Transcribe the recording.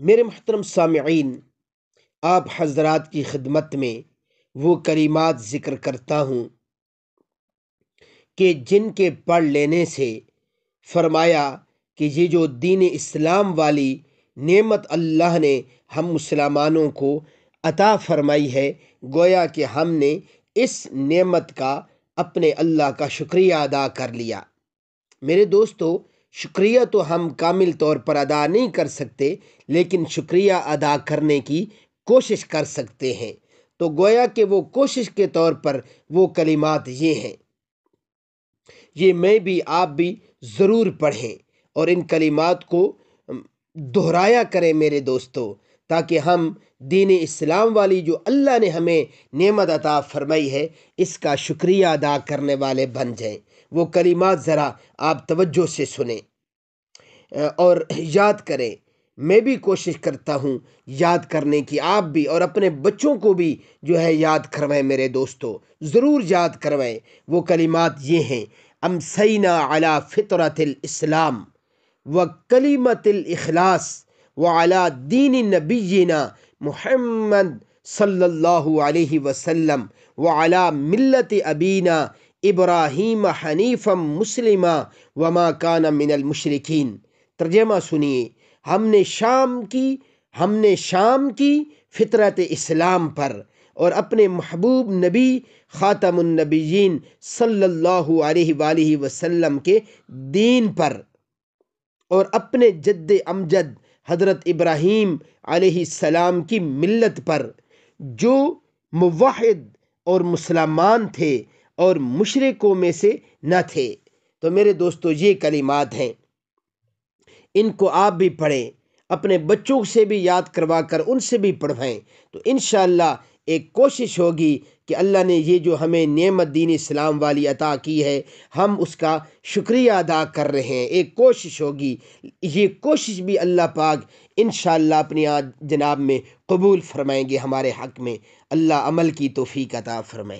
میرے محترم سامعین، آپ حضرات کی خدمت میں وہ کلمات ذکر کرتا ہوں کہ جن کے پڑھ لینے سے فرمایا کہ یہ جو دین اسلام والی نعمت اللہ نے ہم مسلمانوں کو عطا فرمائی ہے، گویا کہ ہم نے اس نعمت کا اپنے اللہ کا شکریہ ادا کر لیا۔ میرے دوستو، شکریہ تو ہم کامل طور پر ادا نہیں کر سکتے، لیکن شکریہ ادا کرنے کی کوشش کر سکتے ہیں۔ تو گویا کہ وہ کوشش کے طور پر وہ کلمات یہ ہیں، یہ میں بھی آپ بھی ضرور پڑھیں اور ان کلمات کو دہرایا کریں میرے دوستو، تاکہ ہم دین اسلام والی جو اللہ نے ہمیں نعمت عطا فرمائی ہے اس کا شکریہ ادا کرنے والے بن جائیں۔ وہ کلمات ذرا آپ توجہ سے سنیں اور یاد کریں۔ میں بھی کوشش کرتا ہوں یاد کرنے کی، آپ بھی اور اپنے بچوں کو بھی جو ہے یاد کروائیں میرے دوستو، ضرور یاد کروائیں۔ وہ کلمات یہ ہیں: امسینا علی فطرت الاسلام وکلمت الاخلاص وعلی دین نبینا محمد صلی اللہ علیہ وسلم وعلی ملت ابینا ابراہیم حنیفا مسلما وما کان من المشرکین۔ ترجمہ سنیے: ہم نے شام کی فطرت اسلام پر اور اپنے محبوب نبی خاتم النبیین صلی اللہ علیہ وآلہ وسلم کے دین پر اور اپنے جد امجد حضرت ابراہیم علیہ السلام کی ملت پر، جو موحد اور مسلمان تھے اور مشرکوں میں سے نہ تھے۔ تو میرے دوستو، یہ کلمات ہیں، ان کو آپ بھی پڑھیں، اپنے بچوں سے بھی یاد کروا کر ان سے بھی پڑھوائیں، تو انشاءاللہ ایک کوشش ہوگی کہ اللہ نے یہ جو ہمیں نعمت دین اسلام والی عطا کی ہے، ہم اس کا شکریہ ادا کر رہے ہیں۔ ایک کوشش ہوگی، یہ کوشش بھی اللہ پاک انشاءاللہ اپنی جناب میں قبول فرمائیں گے ہمارے حق میں۔ اللہ عمل کی توفیق عطا فرمائے۔